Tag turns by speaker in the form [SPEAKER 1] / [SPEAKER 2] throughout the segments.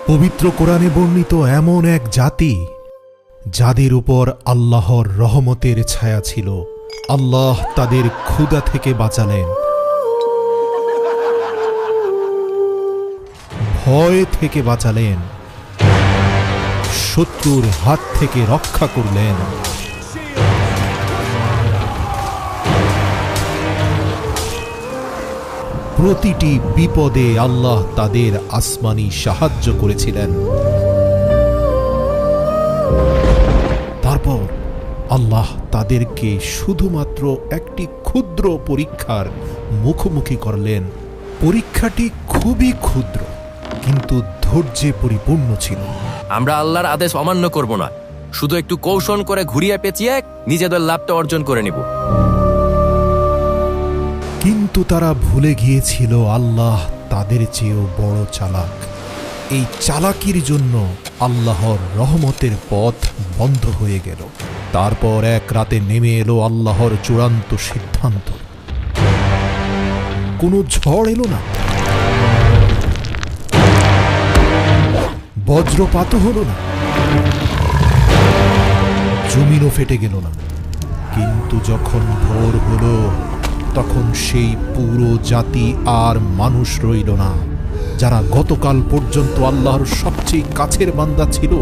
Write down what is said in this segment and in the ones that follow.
[SPEAKER 1] পবিত্র কোরআনে বর্ণিত এমন এক জাতি যাদের উপর আল্লাহর রহমতের ছায়া ছিল। আল্লাহ তাদের ক্ষুধা থেকে বাঁচালেন, ভয় থেকে বাঁচালেন, শত্রুর হাত থেকে রক্ষা করলেন। প্রতিটি বিপদে আল্লাহ তাদের আসমানি সাহায্য করেছিলেন। তারপর আল্লাহ তাদেরকে শুধুমাত্র একটি ক্ষুদ্র পরীক্ষার মুখোমুখি করলেন। পরীক্ষাটি খুবই ক্ষুদ্র কিন্তু ধৈর্যে পরিপূর্ণ ছিল।
[SPEAKER 2] আমরা আল্লাহর আদেশ অমান্য করব না, শুধু একটু কৌশল করে ঘুরিয়ে পেঁচিয়ে নিজেদের লাভটা অর্জন করে নিব।
[SPEAKER 1] কিন্তু তারা ভুলে গিয়েছিল আল্লাহ তাদের চেয়েও বড় চালাক। এই চালাকির জন্য আল্লাহর রহমতের পথ বন্ধ হয়ে গেল। তারপর এক রাতে নেমে এলো আল্লাহর চূড়ান্ত সিদ্ধান্ত। কোনো ঝড় এলো না, বজ্রপাতও হলো না, জমিনও ফেটে গেল না। কিন্তু যখন ভোর হলো তখন সেই পুরো জাতি আর মানুষ রইল না। যারা গতকাল পর্যন্ত আল্লাহর সবচেয়ে কাছের বান্দা ছিল,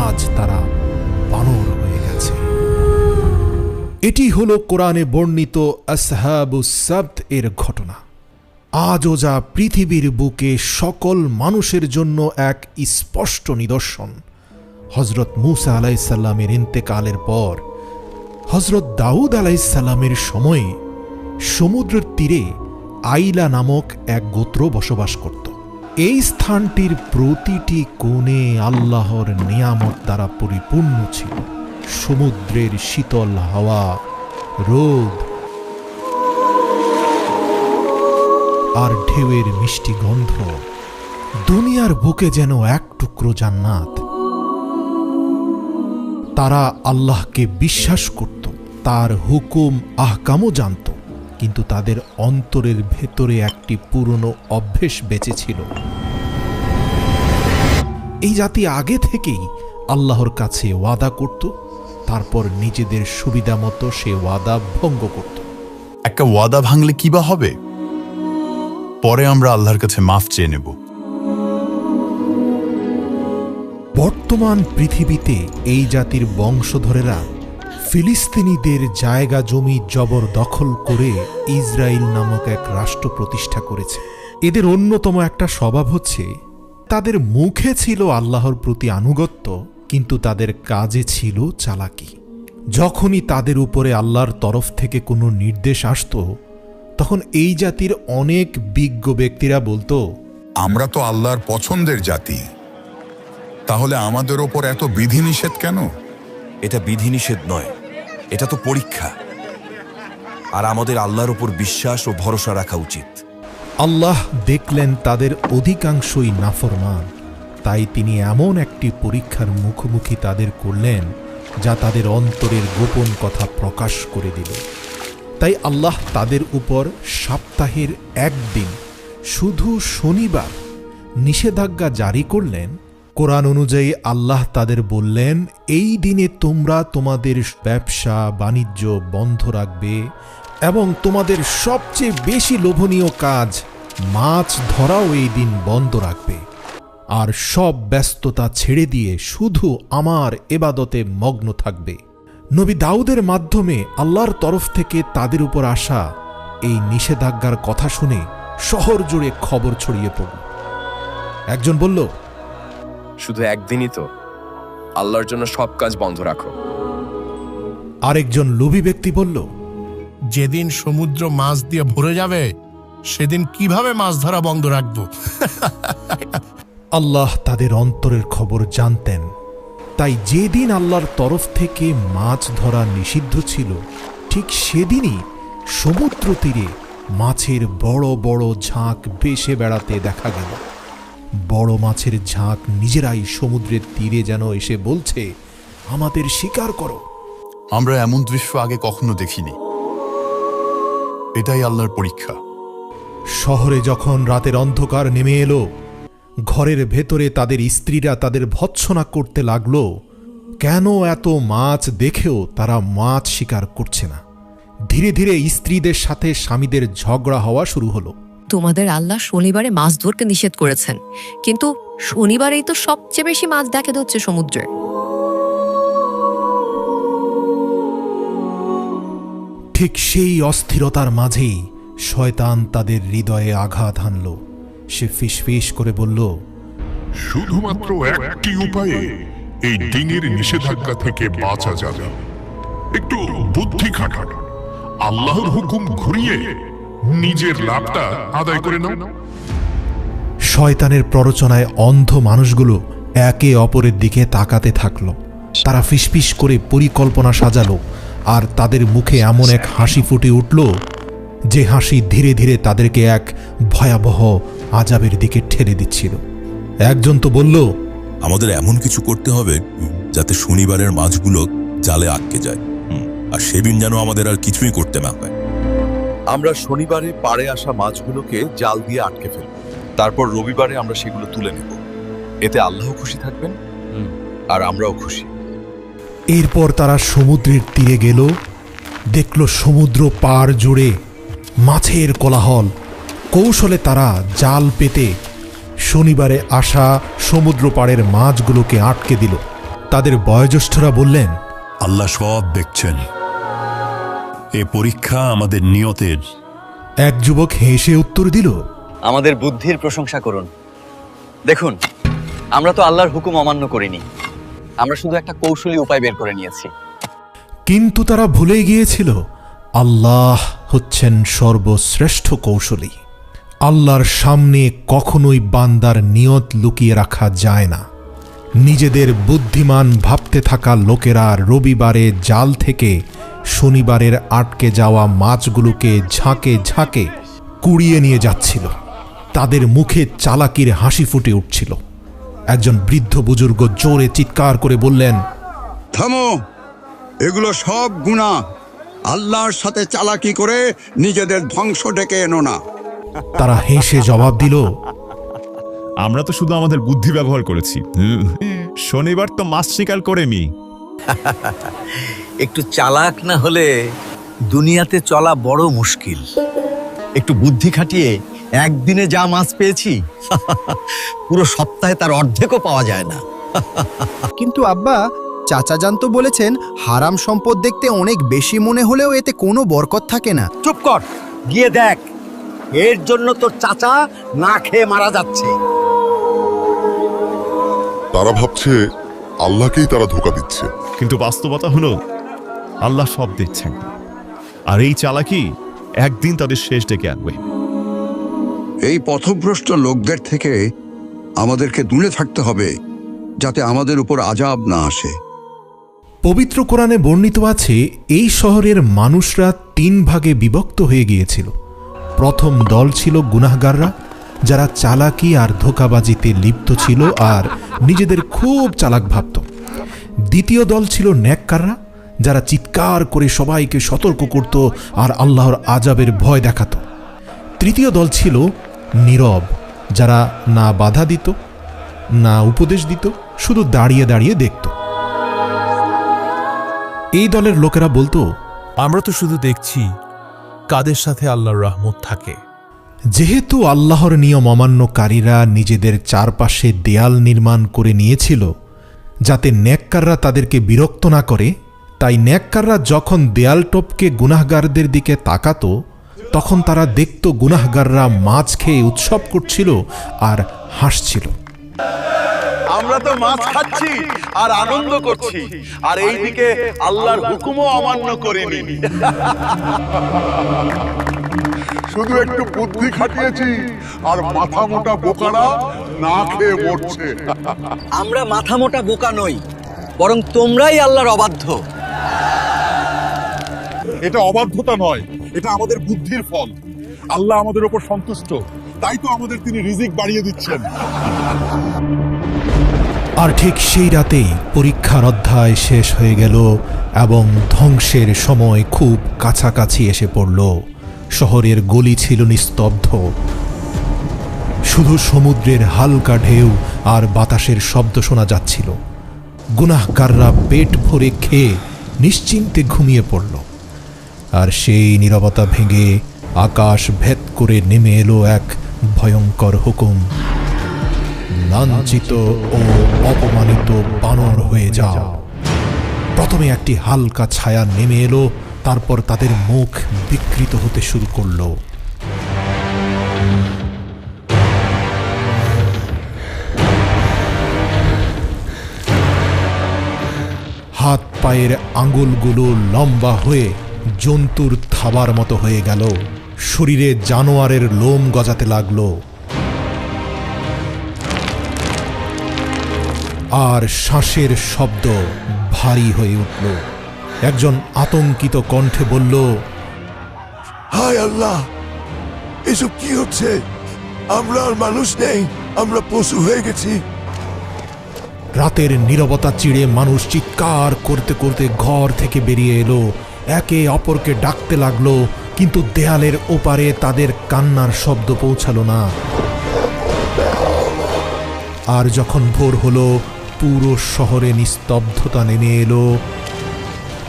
[SPEAKER 1] আজ তারা বানর হয়ে গেছে। এটি হলো কোরআনে বর্ণিত আসহাবুস সাবত এর ঘটনা। আজও যা পৃথিবীর বুকে সকল মানুষের জন্য এক স্পষ্ট নিদর্শন। হযরত মূসা আলাইহিসসালামের ইন্তেকালের পর হযরত দাউদ আলাইহিসসালামের সময়ে সমুদ্রের তীরে আইলা নামক এক গোত্র বসবাস করত। এই স্থানটির প্রতিটি কোণে আল্লাহর নিয়ামত দ্বারা পরিপূর্ণ ছিল। সমুদ্রের শীতল হাওয়া, রোদ আর ঢেউয়ের মিষ্টি গন্ধ দুনিয়ার বুকে যেন এক টুকরো জান্নাত। তারা আল্লাহকে বিশ্বাস করত, তার হুকুম আহকামও জানত, কিন্তু তাদের অন্তরের ভেতরে একটি পুরনো অভ্যেস বেঁচে ছিল। এই জাতি আগে থেকেই আল্লাহর কাছে ওয়াদা করত, তারপর নিজেদের সুবিধা মতো সে ওয়াদা ভঙ্গ করত।
[SPEAKER 3] একটা ওয়াদা ভাঙলে কি বা হবে? পরে আমরা আল্লাহর কাছে মাফ চেয়ে নেব।
[SPEAKER 1] বর্তমান পৃথিবীতে এই জাতির বংশধরেরা ফিলিস্তিনিদের জায়গা জমি জবরদখল করে ইসরায়েল নামক এক রাষ্ট্র প্রতিষ্ঠা করেছে। এদের অন্যতম একটা স্বভাব হচ্ছে, তাদের মুখে ছিল আল্লাহর প্রতি আনুগত্য, কিন্তু তাদের কাজে ছিল চালাকি। যখনই তাদের উপরে আল্লাহর তরফ থেকে কোনো নির্দেশ আসত, তখন এই জাতির অনেক বিজ্ঞ ব্যক্তিরা বলতো,
[SPEAKER 4] আমরা তো আল্লাহর পছন্দের জাতি, তাহলে আমাদের ওপর এত বিধিনিষেধ কেন?
[SPEAKER 5] এটা বিধিনিষেধ নয়, এটা তো পরীক্ষা। আর আমাদের আল্লাহর উপর বিশ্বাস ও ভরসা রাখা উচিত।
[SPEAKER 1] আল্লাহ দেখলেন তাদের অধিকাংশই নাফরমান, তাই তিনি এমন একটি পরীক্ষার মুখোমুখি তাদের করলেন যা তাদের অন্তরের গোপন কথা প্রকাশ করে দিল। তাই আল্লাহ তাদের উপর সপ্তাহের একদিন, শুধু শনিবার, নিষেধাজ্ঞা জারি করলেন। কোরআন অনুযায়ী আল্লাহ তাদের বললেন, এই দিনে তোমরা তোমাদের ব্যবসা বাণিজ্য বন্ধ রাখবে এবং তোমাদের সবচেয়ে বেশি লোভনীয় কাজ মাছ ধরাও এই দিন বন্ধ রাখবে, আর সব ব্যস্ততা ছেড়ে দিয়ে শুধু আমার ইবাদতে মগ্ন থাকবে। নবী দাউদের মাধ্যমে আল্লাহর তরফ থেকে তাদের উপর আসা এই নিষেধাজ্ঞার কথা শুনে শহর জুড়ে খবর ছড়িয়ে পড়ল। একজন বলল,
[SPEAKER 6] শুধু একদিনই তো, আল্লাহর জন্য সব কাজ বন্ধ রাখো।
[SPEAKER 1] আরেকজন লোভী ব্যক্তি বলল,
[SPEAKER 7] যেদিন সমুদ্র মাছ দিয়ে ভরে যাবে সেদিন কিভাবে মাছ ধরা বন্ধ রাখবো?
[SPEAKER 1] আল্লাহ তাদের অন্তরের খবর জানতেন, তাই যেদিন আল্লাহর তরফ থেকে মাছ ধরা নিষিদ্ধ ছিল, ঠিক সেদিনই সমুদ্র তীরে মাছের বড় বড় ঝাঁক ভেসে বেড়াতে দেখা গেল। বড় মাছের ঝাঁক নিজেরাই সমুদ্রের তীরে যেন এসে বলছে, আমাদের শিকার করো।
[SPEAKER 3] আমরা এমন দৃশ্য আগে কখনো দেখিনি। এটাই আল্লাহর পরীক্ষা।
[SPEAKER 1] শহরে যখন রাতের অন্ধকার নেমে এলো, ঘরের ভেতরে তাদের স্ত্রীরা তাদের ভৎসনা করতে লাগল, কেন এত মাছ দেখেও তারা মাছ শিকার করছে না। ধীরে ধীরে স্ত্রীদের সাথে স্বামীদের ঝগড়া হওয়া শুরু হলো।
[SPEAKER 8] তোমাদের আল্লাহ শনিবারে মাছ ধরতে নিষেধ করেছেন, কিন্তু শনিবারেই তো সবচেয়ে বেশি মাছ দেখা হচ্ছে সমুদ্রে।
[SPEAKER 1] ঠিক সেই অস্থিরতার মাঝেই শয়তান তাদের হৃদয়ে আঘাত হানল। সে ফিসফিস করে বলল,
[SPEAKER 9] শুধুমাত্র একটি উপায়ে এই দিনের নিষেধাজ্ঞা থেকে বাঁচা যাবে, একটু বুদ্ধি খাটা, আল্লাহর হুকুম ঘুরিয়ে নিজের লাভটা আদায় করে নাও।
[SPEAKER 1] শয়তানের প্ররোচনায় অন্ধ মানুষগুলো একে অপরের দিকে তাকাতে থাকল। তারা ফিসফিস করে পরিকল্পনা সাজালো, আর তাদের মুখে এমন এক হাসি ফুটে উঠল যে হাসি ধীরে ধীরে তাদেরকে এক ভয়াবহ আযাবের দিকে ঠেলে দিচ্ছিল। একজন তো বলল,
[SPEAKER 10] আমাদের এমন কিছু করতে হবে যাতে শনিবারের মাছগুলো জালে আটকে যায়, আর সেদিন যেন আমাদের আর কিছুই করতে না হয়।
[SPEAKER 11] আমরা শনিবারে পাড়ে আসা মাছগুলোকে জাল দিয়ে আটকে ফেলব, তারপর রবিবারে আমরা সেগুলো তুলে নেব। এতে আল্লাহ খুশি থাকবেন আর আমরাও খুশি।
[SPEAKER 1] এরপর তারা সমুদ্রের তীরে গেল। দেখল সমুদ্র পাড় জুড়ে মাছের কোলাহল। কৌশলে তারা জাল পেতে শনিবারে আসা সমুদ্র পাড়ের মাছগুলোকে আটকে দিল। তাদের বয়োজ্যেষ্ঠরা বললেন,
[SPEAKER 12] আল্লাহ সব দেখছেন, এ পরীক্ষা আমাদের নিয়তের।
[SPEAKER 1] এক যুবক হেসে উত্তর দিল,
[SPEAKER 13] আমাদের বুদ্ধির প্রশংসা করুন। দেখুন, আমরা তো আল্লাহর হুকুম অমান্য করিনি, আমরা শুধু একটা কৌশলী উপায় বের করে নিয়েছি।
[SPEAKER 1] কিন্তু তারা ভুলে গিয়েছিল আল্লাহ হচ্ছেন সর্বশ্রেষ্ঠ কৌশলী। আল্লাহর সামনে কখনোই বান্দার নিয়ত লুকিয়ে রাখা যায় না। নিজেদের বুদ্ধিমান ভাবতে থাকা লোকেরা রবিবারে জাল থেকে শনিবারের আটকে যাওয়া মাছগুলোকে ঝাঁকে ঝাঁকে কুড়িয়ে নিয়ে যাচ্ছিল। তাদের মুখে চালাকির হাসি ফুটে উঠছিল। একজন বৃদ্ধ বুজুর্গ জোরে চিৎকার করে বললেন,
[SPEAKER 14] থামো, এগুলো সব গুনাহ। আল্লাহর সাথে চালাকি করে নিজেদের ধ্বংস ডেকে এনো না।
[SPEAKER 1] তারা হেসে জবাব দিল,
[SPEAKER 15] আমরা তো শুধু আমাদের বুদ্ধি ব্যবহার করেছি, শনিবার তো মাছ শিকার করেনি।
[SPEAKER 16] একটু চালাক না হলে দুনিয়াতে চলা বড় মুশকিল। একটু বুদ্ধি খাটিয়ে একদিনে যা মাছ পেয়েছি, পুরো সপ্তাহে তার অর্ধেকও পাওয়া যায় না।
[SPEAKER 17] কিন্তু আব্বা, চাচা জান তো বলেছেন হারাম সম্পদ দেখতে অনেক বেশি মনে হলেও এতে কোনো বরকত থাকে না।
[SPEAKER 16] চুপ কর, গিয়ে দেখ, এর জন্য তোর চাচা না খেয়ে মারা যাচ্ছে।
[SPEAKER 9] তারা ভাবছে আল্লাহকেই তারা ধোঁকা দিচ্ছে,
[SPEAKER 15] কিন্তু বাস্তবতা হলো আল্লাহ সব দেখছেন, আর এই চালাকি একদিন তাদের শেষ ডেকে আনবে।
[SPEAKER 14] এই পথভ্রষ্ট লোকদের থেকে আমাদেরকে দূরে থাকতে হবে, যাতে আমাদের উপর আযাব না আসে।
[SPEAKER 1] পবিত্র কোরআনে বর্ণিত আছে, এই শহরের মানুষরা 3 ভাগে বিভক্ত হয়ে গিয়েছিল। প্রথম দল ছিল গুনাহগাররা, যারা চালাকি আর ধোঁকাবাজিতে লিপ্ত ছিল আর নিজেদের খুব চালাক ভাবত। দ্বিতীয় দল ছিল নেককাররা, যারা চিৎকার করে সবাইকে সতর্ক করত আর আল্লাহর আযাবের ভয় দেখাত। তৃতীয় দল ছিল নীরব, যারা না বাধা দিত না উপদেশ দিত, শুধু দাঁড়িয়ে দাঁড়িয়ে দেখত। এই দলের লোকেরা বলতো,
[SPEAKER 18] আমরা তো শুধু দেখছি কাদের সাথে আল্লাহর রহমত থাকে।
[SPEAKER 1] যেহেতু আল্লাহর নিয়ম অমান্যকারীরা নিজেদের চারপাশে দেয়াল নির্মাণ করে নিয়েছিল যাতে নেককাররা তাদেরকে বিরক্ত না করে, তাই নেককাররা যখন দেয়াল টপকে গুনাহগারদের দিকে তাকাতো, তখন তারা দেখত গুনাহগাররা মাছ খেয়ে উৎসব করছিল আর হাসছিল।
[SPEAKER 11] আমরা তো মাছ খাচ্ছি আর আনন্দ করছি, আর এইদিকে আল্লাহর হুকুমও অমান্য করিনি।
[SPEAKER 9] শুধু একটু বুদ্ধি খাটিয়েছি আর মাথা মোটা বোকারা না খেয়ে মরছে।
[SPEAKER 16] আমরা মাথা মোটা বোকা নই, বরং তোমরাই আল্লাহর অবাধ্য।
[SPEAKER 9] এটা অবাধ্যতা নয়, এটা আমাদের বুদ্ধির ফল। আল্লাহ আমাদের উপর সন্তুষ্ট, তাই তো আমাদের তিনি রিজিক বাড়িয়ে দিচ্ছেন।
[SPEAKER 1] আর ঠিক সেই রাতেই পরীক্ষার অধ্যায় শেষ হয়ে গেল এবং ধ্বংসের সময় খুব কাছাকাছি এসে পড়ল। শহরের গলি ছিল নিস্তব্ধ। শুধু সমুদ্রের হালকা ঢেউ আর বাতাসের শব্দ শোনা যাচ্ছিল। গুনাহগাররা পেট ভরে খেয়ে নিশ্চিন্তে ঘুমিয়ে পড়ল। আর সেই নীরবতা ভেঙে আকাশ ভেদ করে নেমে এলো এক ভয়ঙ্কর হুকুম, লাঞ্ছিত ও অপমানিত বানর হয়ে যাও। প্রথমে একটি হালকা ছায়া নেমে এলো, তারপর তাদের মুখ বিকৃত হতে শুরু করলো। হাত পায়ের আঙুলগুলো লম্বা হয়ে জন্তুর থাবার মতো হয়ে গেল, শরীরে জানোয়ারের লোম গজাতে লাগলো। আর শ্বাসের শব্দ ভারী হয়ে উঠল। একজন আতঙ্কিত কণ্ঠে বলল,
[SPEAKER 19] হায় আল্লাহ, এসব কি হচ্ছে? আমরা আর মানুষ নেই, আমরা পশু হয়ে গেছি।
[SPEAKER 1] রাতের নীরবতা চিড়ে মানুষ চিৎকার করতে করতে ঘর থেকে বেরিয়ে এলো, একে অপরকে ডাকতে লাগলো, কিন্তু দেয়ালের ওপারে তাদের কান্নার শব্দ পৌঁছালো না। আর যখন ভোর হলো, পুরো শহরে নিস্তব্ধতা নেমে এলো।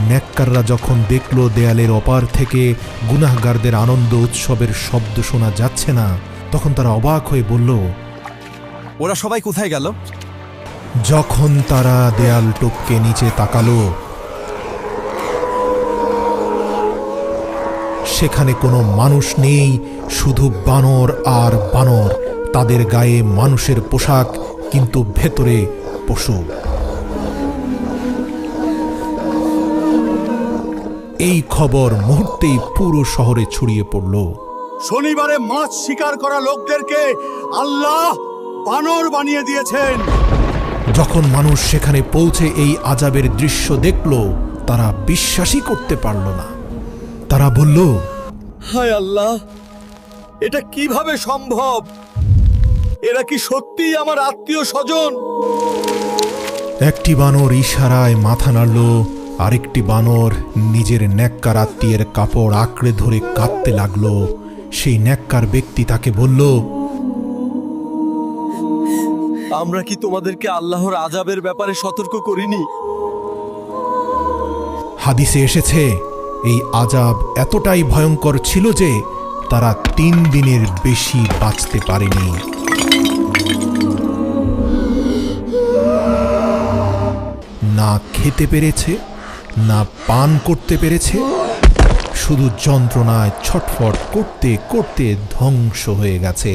[SPEAKER 1] নেককাররা যখন দেখল দেয়ালের ওপার থেকে গুনাহগারদের আনন্দ উৎসবের শব্দ শোনা যাচ্ছে না, তখন তারা অবাক হয়ে বলল,
[SPEAKER 5] ওরা সবাই কোথায় গেল?
[SPEAKER 1] যখন তারা দেয়াল টপকে নিচে তাকালো, সেখানে কোনো মানুষ নেই, শুধু বানর আর বানর। তাদের গায়ে মানুষের পোশাক, কিন্তু ভেতরে পশু। এই খবর মুহূর্তেই পুরো শহরে ছড়িয়ে পড়ল।
[SPEAKER 20] শনিবারে মাছ শিকার করা লোকদেরকে আল্লাহ বানর বানিয়ে দিয়েছেন।
[SPEAKER 1] যখন মানুষ সেখানে পৌঁছে এই আযাবের দৃশ্য দেখল, তারা বিশ্বাসই করতে পারল না। তারা বলল,
[SPEAKER 20] হায় আল্লাহ, এটা কিভাবে সম্ভব? এরা কি সত্যিই আমার আত্মীয় স্বজন?
[SPEAKER 1] একটি বানর ইশারায় মাথা নাড়ল, আরেকটি বানর নিজের নেককার আত্মীয়ের কাপড় আঁকড়ে ধরে কাঁদতে লাগলো। সেই নেককার ব্যক্তি তাকে বলল,
[SPEAKER 20] আমরা কি তোমাদেরকে আল্লাহর আযাবের ব্যাপারে সতর্ক করিনি?
[SPEAKER 1] হাদিসে এসেছে, এই আযাব এতটাই ভয়ঙ্কর ছিল যে তারা 3 দিনের বেশি বাঁচতে পারেনি। না খেতে পেরেছে, না পান করতে পেরেছে, শুধু যন্ত্রণায় ছটফট করতে করতে ধ্বংস হয়ে গেছে।